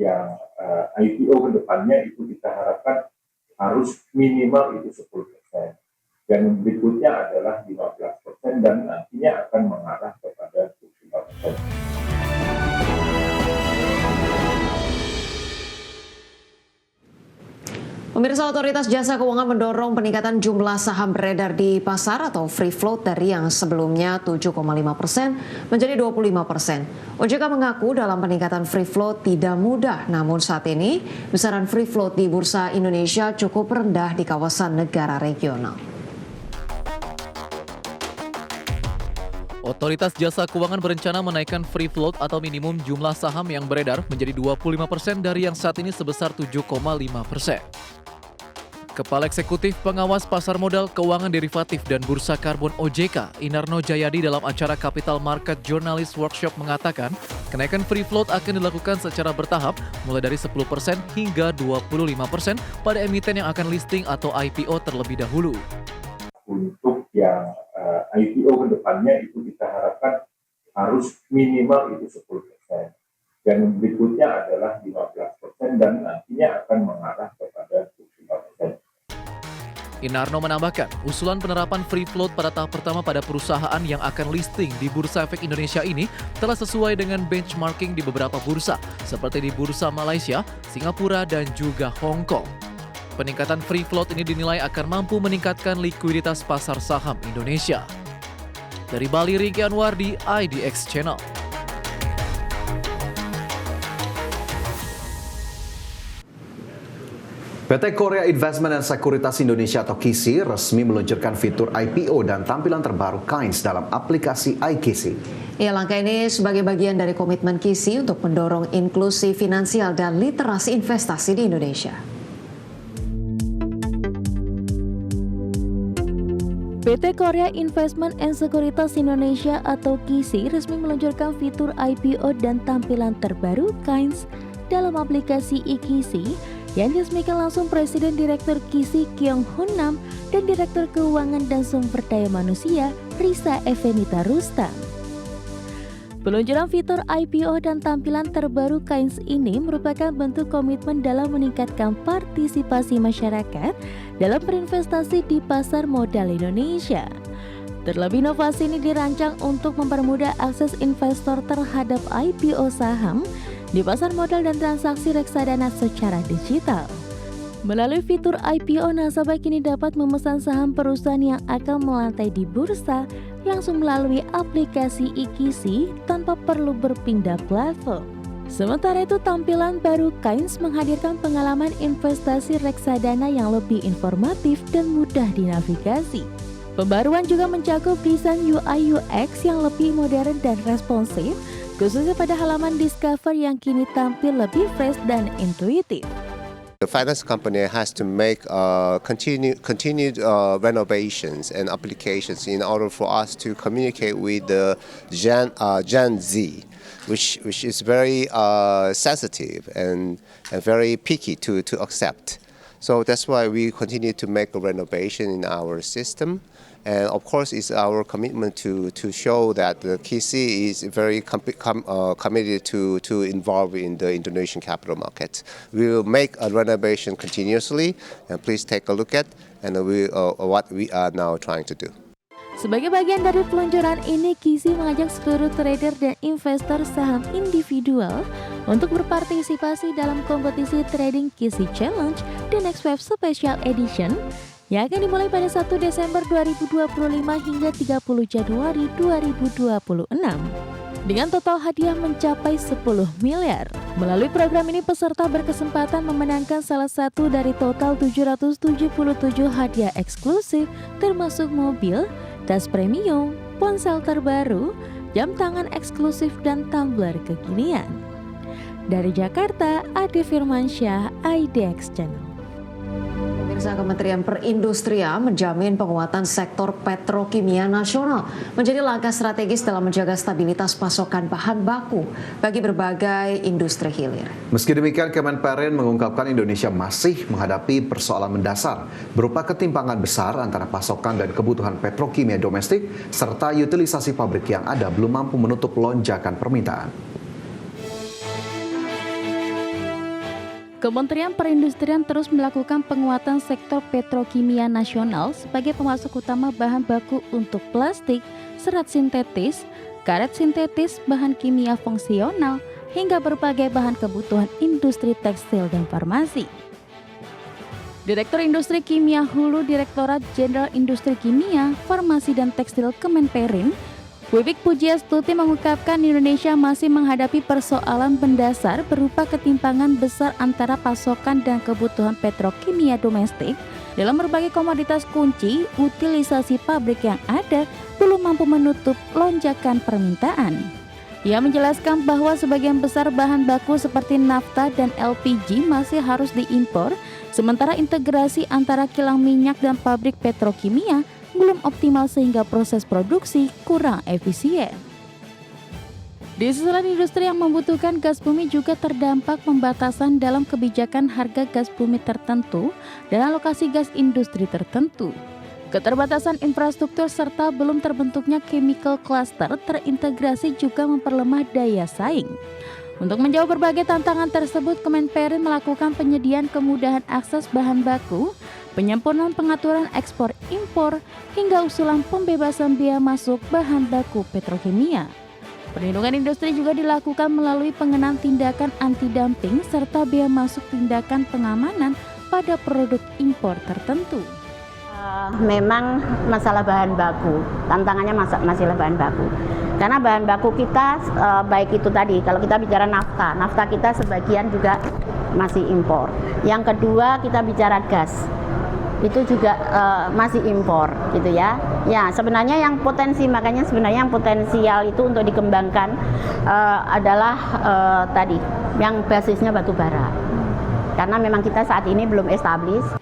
yang IPO ke depannya itu kita harapkan harus minimal itu 10%. Dan berikutnya adalah 15% dan nantinya akan mengarah kepada 25%. Pemirsa, Otoritas Jasa Keuangan mendorong peningkatan jumlah saham beredar di pasar atau free float dari yang sebelumnya 7,5% menjadi 25%. OJK mengaku dalam peningkatan free float tidak mudah, namun saat ini besaran free float di Bursa Indonesia cukup rendah di kawasan negara regional. Otoritas Jasa Keuangan berencana menaikkan free float atau minimum jumlah saham yang beredar menjadi 25% dari yang saat ini sebesar 7,5%. Kepala Eksekutif Pengawas Pasar Modal Keuangan Derivatif dan Bursa Karbon OJK, Inarno Jayadi dalam acara Capital Market Journalist Workshop mengatakan, kenaikan free float akan dilakukan secara bertahap mulai dari 10% hingga 25% pada emiten yang akan listing atau IPO terlebih dahulu. Untuk yang IPO ke depannya itu kita harapkan harus minimal itu 10%. Dan berikutnya adalah 15% dan nantinya akan mengarah kepada 25%. Inarno menambahkan, usulan penerapan free float pada tahap pertama pada perusahaan yang akan listing di Bursa Efek Indonesia ini telah sesuai dengan benchmarking di beberapa bursa, seperti di Bursa Malaysia, Singapura, dan juga Hong Kong. Peningkatan free float ini dinilai akan mampu meningkatkan likuiditas pasar saham Indonesia. Dari Bali, Riki Anwar di IDX Channel. PT Korea Investment and Sekuritas Indonesia atau KISI resmi meluncurkan fitur IPO dan tampilan terbaru KAINS dalam aplikasi iKISI. Ya, langkah ini sebagai bagian dari komitmen KISI untuk mendorong inklusi finansial dan literasi investasi di Indonesia. PT Korea Investment and Sekuritas Indonesia atau KISI resmi meluncurkan fitur IPO dan tampilan terbaru KAINS dalam aplikasi iKISI yang diresmikan langsung Presiden Direktur KISI Kyung Hoon Nam dan Direktur Keuangan dan Sumber Daya Manusia Risa Evenita Rustam. Peluncuran fitur IPO dan tampilan terbaru KAINS ini merupakan bentuk komitmen dalam meningkatkan partisipasi masyarakat dalam berinvestasi di pasar modal Indonesia. Terlebih, inovasi ini dirancang untuk mempermudah akses investor terhadap IPO saham di pasar modal dan transaksi reksadana secara digital. Melalui fitur IPO, nasabah kini dapat memesan saham perusahaan yang akan melantai di bursa langsung melalui aplikasi iKISI tanpa perlu berpindah platform. Sementara itu, tampilan baru KAINS menghadirkan pengalaman investasi reksadana yang lebih informatif dan mudah dinavigasi. Pembaruan juga mencakup desain UI UX yang lebih modern dan responsif, khususnya pada halaman Discover yang kini tampil lebih fresh dan intuitif. The finance company has to make continued renovations and applications in order for us to communicate with the Gen Z, which is very sensitive and very picky to accept. So that's why we continue to make a renovation in our system. And of course, it's our commitment to show that the KISI is very committed to involve in the Indonesian capital market. We will make a renovation continuously, and please take a look at what we are now trying to do. Sebagai bagian dari peluncuran ini, KISI mengajak seluruh trader dan investor saham individual untuk berpartisipasi dalam kompetisi trading KISI Challenge The Next Wave Special Edition yang akan dimulai pada 1 Desember 2025 hingga 30 Januari 2026. Dengan total hadiah mencapai 10 miliar. Melalui program ini, peserta berkesempatan memenangkan salah satu dari total 777 hadiah eksklusif, termasuk mobil, tas premium, ponsel terbaru, jam tangan eksklusif, dan tumbler kekinian. Dari Jakarta, Ade Firmansyah, IDX Channel. Kementerian Perindustrian menjamin penguatan sektor petrokimia nasional menjadi langkah strategis dalam menjaga stabilitas pasokan bahan baku bagi berbagai industri hilir. Meski demikian, Kemenperin mengungkapkan Indonesia masih menghadapi persoalan mendasar berupa ketimpangan besar antara pasokan dan kebutuhan petrokimia domestik serta utilisasi pabrik yang ada belum mampu menutup lonjakan permintaan. Kementerian Perindustrian terus melakukan penguatan sektor petrokimia nasional sebagai pemasok utama bahan baku untuk plastik, serat sintetis, karet sintetis, bahan kimia fungsional, hingga berbagai bahan kebutuhan industri tekstil dan farmasi. Direktur Industri Kimia Hulu Direktorat Jenderal Industri Kimia, Farmasi dan Tekstil Kemenperin, Wiwik Pujiastuti mengungkapkan Indonesia masih menghadapi persoalan mendasar berupa ketimpangan besar antara pasokan dan kebutuhan petrokimia domestik dalam berbagai komoditas kunci. Utilisasi pabrik yang ada belum mampu menutup lonjakan permintaan. Ia menjelaskan bahwa sebagian besar bahan baku seperti nafta dan LPG masih harus diimpor, sementara integrasi antara kilang minyak dan pabrik petrokimia belum optimal sehingga proses produksi kurang efisien. Di sisi lain, industri yang membutuhkan gas bumi juga terdampak pembatasan dalam kebijakan harga gas bumi tertentu dan alokasi gas industri tertentu. Keterbatasan infrastruktur serta belum terbentuknya chemical cluster terintegrasi juga memperlemah daya saing. Untuk menjawab berbagai tantangan tersebut, Kemenperin melakukan penyediaan kemudahan akses bahan baku, penyempurnaan pengaturan ekspor impor, hingga usulan pembebasan biaya masuk bahan baku petrokimia. Perlindungan industri juga dilakukan melalui pengenaan tindakan anti-dumping serta biaya masuk tindakan pengamanan pada produk impor tertentu. Memang masalah bahan baku, tantangannya masalah bahan baku. Karena bahan baku kita baik itu tadi, kalau kita bicara nafta kita sebagian juga masih impor. Yang kedua kita bicara gas, itu juga masih impor gitu ya. Ya sebenarnya yang potensial itu untuk dikembangkan adalah tadi yang basisnya batu bara. Karena memang kita saat ini belum established.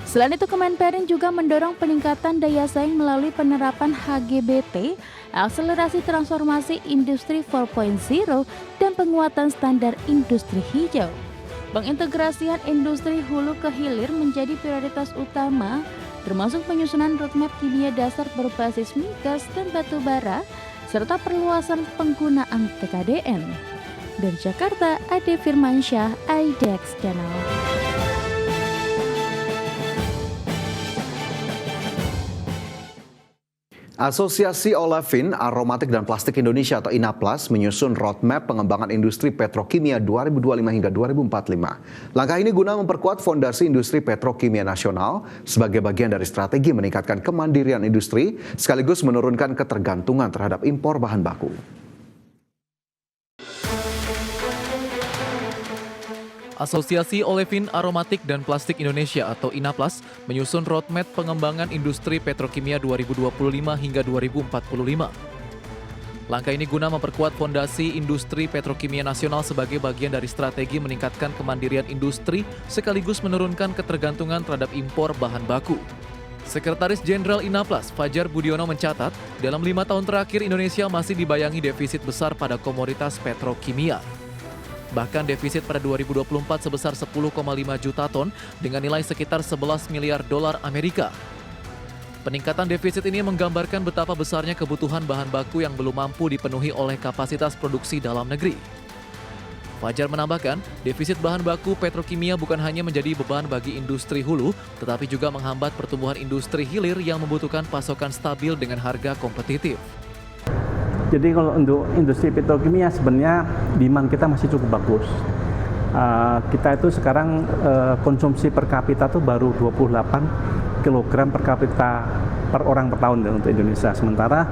Selain itu, Kemenperin juga mendorong peningkatan daya saing melalui penerapan HGBT, akselerasi transformasi industri 4.0, dan penguatan standar industri hijau. Pengintegrasian industri hulu ke hilir menjadi prioritas utama, termasuk penyusunan roadmap kimia dasar berbasis migas dan batu bara, serta perluasan penggunaan TKDN. Dari Jakarta, Ade Firmansyah, IDEX Channel. Asosiasi Olefin, Aromatik dan Plastik Indonesia atau INAPLAS menyusun roadmap pengembangan industri petrokimia 2025 hingga 2045. Langkah ini guna memperkuat fondasi industri petrokimia nasional sebagai bagian dari strategi meningkatkan kemandirian industri sekaligus menurunkan ketergantungan terhadap impor bahan baku. Asosiasi Olefin, Aromatik dan Plastik Indonesia atau INAPLAS menyusun roadmap pengembangan industri petrokimia 2025 hingga 2045. Langkah ini guna memperkuat fondasi industri petrokimia nasional sebagai bagian dari strategi meningkatkan kemandirian industri sekaligus menurunkan ketergantungan terhadap impor bahan baku. Sekretaris Jenderal INAPLAS, Fajar Budiono mencatat, dalam 5 tahun terakhir Indonesia masih dibayangi defisit besar pada komoditas petrokimia. Bahkan defisit pada 2024 sebesar 10,5 juta ton dengan nilai sekitar 11 miliar dolar Amerika. Peningkatan defisit ini menggambarkan betapa besarnya kebutuhan bahan baku yang belum mampu dipenuhi oleh kapasitas produksi dalam negeri. Fajar menambahkan, defisit bahan baku petrokimia bukan hanya menjadi beban bagi industri hulu, tetapi juga menghambat pertumbuhan industri hilir yang membutuhkan pasokan stabil dengan harga kompetitif. Jadi kalau untuk industri petrokimia sebenarnya demand kita masih cukup bagus. Kita itu sekarang konsumsi per kapita tuh baru 28 kg per kapita per orang per tahun untuk Indonesia. Sementara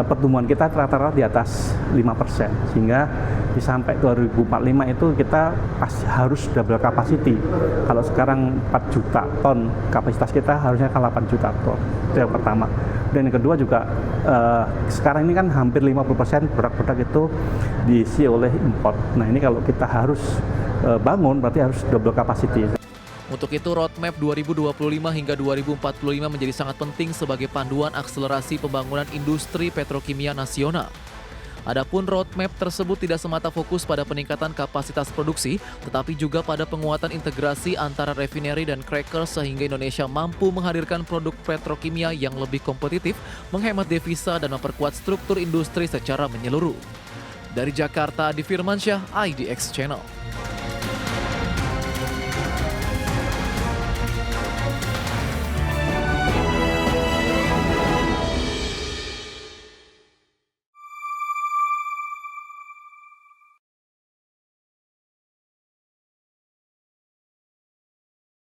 pertumbuhan kita rata-rata di atas 5%. Sehingga sampai 2045 itu kita harus double capacity. Kalau sekarang 4 juta ton kapasitas kita harusnya kan 8 juta ton. Itu yang pertama. Dan yang kedua juga sekarang ini kan hampir 50% produk-produk itu diisi oleh import. Nah ini kalau kita harus bangun berarti harus double capacity. Untuk itu roadmap 2025 hingga 2045 menjadi sangat penting sebagai panduan akselerasi pembangunan industri petrokimia nasional. Adapun roadmap tersebut tidak semata fokus pada peningkatan kapasitas produksi, tetapi juga pada penguatan integrasi antara refinery dan cracker sehingga Indonesia mampu menghadirkan produk petrokimia yang lebih kompetitif, menghemat devisa dan memperkuat struktur industri secara menyeluruh. Dari Jakarta, Adi Firmansyah, IDX Channel.